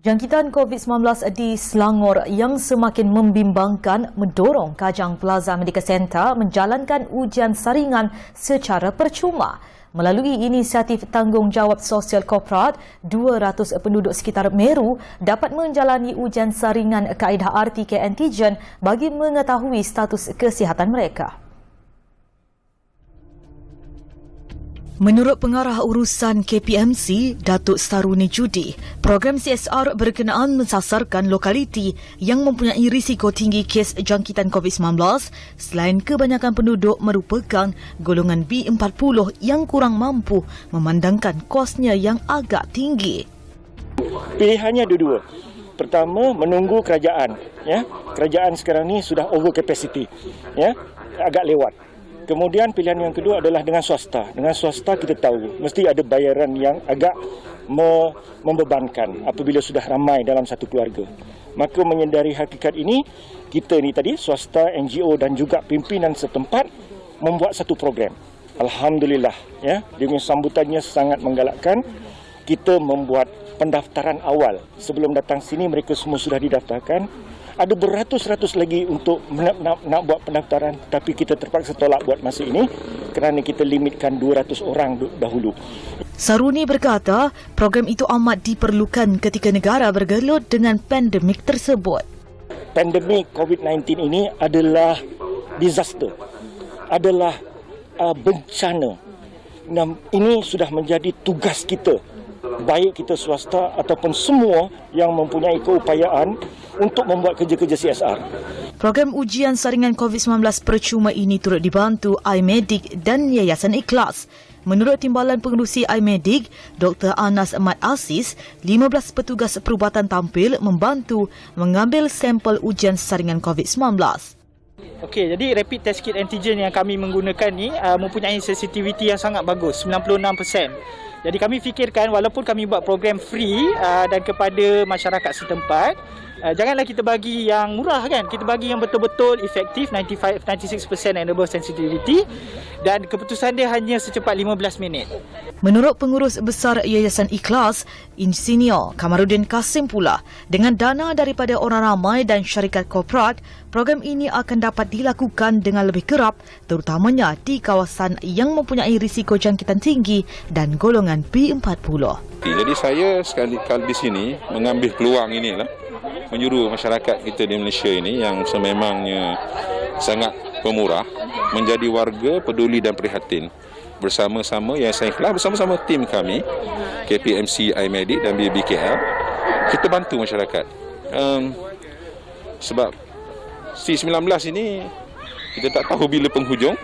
Jangkitan COVID-19 di Selangor yang semakin membimbangkan mendorong Kajang Plaza Medical Center menjalankan ujian saringan secara percuma. Melalui inisiatif tanggungjawab sosial korporat, 200 penduduk sekitar Meru dapat menjalani ujian saringan kaedah RT-PCR antigen bagi mengetahui status kesihatan mereka. Menurut pengarah urusan KPMC, Datuk Saruni Judi, program CSR berkenaan mensasarkan lokaliti yang mempunyai risiko tinggi kes jangkitan COVID-19 selain kebanyakan penduduk merupakan golongan B40 yang kurang mampu memandangkan kosnya yang agak tinggi. Pilihannya dua-dua. Pertama, menunggu kerajaan. Kerajaan sekarang ni sudah over capacity. Agak lewat. Kemudian pilihan yang kedua adalah dengan swasta. Dengan swasta kita tahu mesti ada bayaran yang agak membebankan apabila sudah ramai dalam satu keluarga. Maka menyedari hakikat ini, kita ni tadi swasta, NGO dan juga pimpinan setempat membuat satu program. Alhamdulillah, dengan sambutannya sangat menggalakkan. Kita membuat pendaftaran awal. Sebelum datang sini mereka semua sudah didaftarkan. Ada beratus-ratus lagi untuk nak buat pendaftaran, tapi kita terpaksa tolak buat masa ini kerana kita limitkan 200 orang dahulu. Saruni berkata, program itu amat diperlukan ketika negara bergelut dengan pandemik tersebut. Pandemik COVID-19 ini adalah disaster, adalah bencana. Dan ini sudah menjadi tugas kita, baik kita swasta ataupun semua yang mempunyai keupayaan untuk membuat kerja-kerja CSR. Program ujian saringan COVID-19 percuma ini turut dibantu iMedic dan Yayasan Ikhlas. Menurut Timbalan Pengerusi iMedic, Dr. Anas Ahmad Aziz, 15 petugas perubatan tampil membantu mengambil sampel ujian saringan COVID-19. Okey, jadi rapid test kit antigen yang kami menggunakan ni mempunyai sensitiviti yang sangat bagus, 96%. Jadi kami fikirkan walaupun kami buat program free dan kepada masyarakat setempat, janganlah kita bagi yang murah kan, kita bagi yang betul-betul efektif, 96% and above sensitivity, dan keputusan dia hanya secepat 15 minit. Menurut Pengurus Besar Yayasan Ikhlas, Insinyur Kamarudin Kasim pula, dengan dana daripada orang ramai dan syarikat korporat, program ini akan dapat dilakukan dengan lebih kerap, terutamanya di kawasan yang mempunyai risiko jangkitan tinggi dan golongan B40. Jadi saya sekali-kali di sini mengambil peluang inilah, menyuruh masyarakat kita di Malaysia ini yang sememangnya sangat pemurah menjadi warga peduli dan prihatin. Bersama-sama Yayasan Ikhlas, bersama-sama tim kami KPMC, iMedic dan BBKL, kita bantu masyarakat. Sebab C19 ini kita tak tahu bila penghujung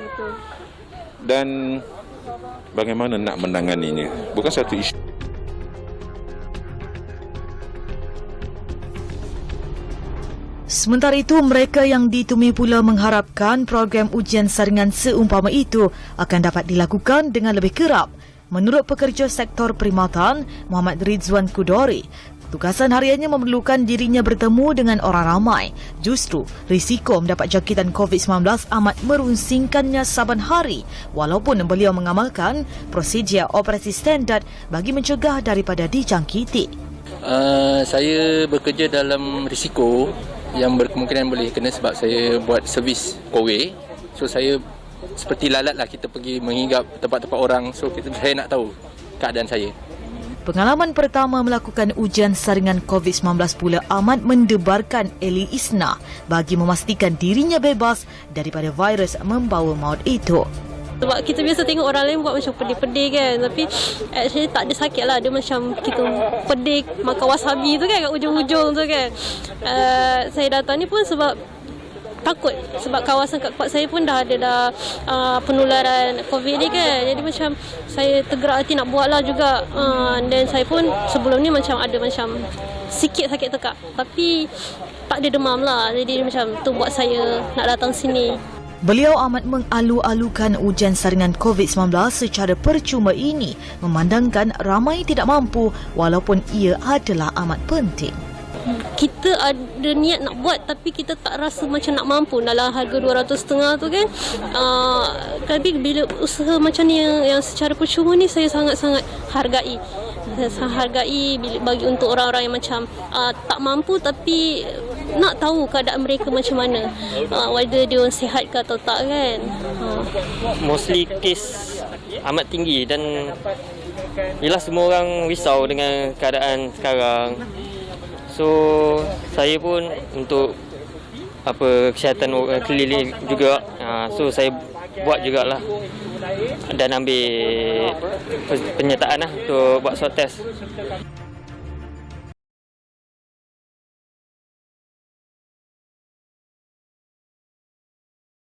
dan bagaimana nak menanganinya. Bukan satu isu. Sementara itu, mereka yang ditemui pula mengharapkan program ujian saringan seumpama itu akan dapat dilakukan dengan lebih kerap. Menurut pekerja sektor perkhidmatan, Muhammad Rizwan Kudori, tugasan hariannya memerlukan dirinya bertemu dengan orang ramai. Justru, risiko mendapat jangkitan COVID-19 amat merunsingkannya saban hari walaupun beliau mengamalkan prosedur operasi standard bagi mencegah daripada dijangkiti. Saya bekerja dalam risiko yang berkemungkinan boleh kena sebab saya buat servis Kowe. So saya seperti lalat lah, kita pergi menghinggap tempat-tempat orang. So saya nak tahu keadaan saya. Pengalaman pertama melakukan ujian saringan COVID-19 pula amat mendebarkan Eli Isna bagi memastikan dirinya bebas daripada virus membawa maut itu. Sebab kita biasa tengok orang lain buat macam pedih-pedih kan, tapi actually tak ada sakit lah. Dia macam kita pedih makan wasabi tu kan kat ujung-ujung tu kan. Saya datang ni pun sebab takut, sebab kawasan kat tempat saya pun dah ada penularan COVID ni kan. Jadi macam saya tergerak hati nak buat lah juga. Dan saya pun sebelum ni macam ada macam sikit sakit tekak, tapi tak ada demam lah. Jadi macam tu buat saya nak datang sini. Beliau amat mengalu-alukan ujian saringan COVID-19 secara percuma ini, memandangkan ramai tidak mampu walaupun ia adalah amat penting. Kita ada niat nak buat tapi kita tak rasa macam nak mampu dalam harga 200.5 tu kan. Tapi bila usaha macam ni yang secara percuma ni saya sangat-sangat hargai. Saya hargai bagi untuk orang-orang yang macam tak mampu tapi nak tahu keadaan mereka macam mana, whether dia sihat ke atau tak kan. Mostly kes amat tinggi dan yelah semua orang risau dengan keadaan sekarang. So saya pun untuk kesihatan orang keliling juga, so saya buat jugalah dan ambil penyertaan lah untuk buat swab test.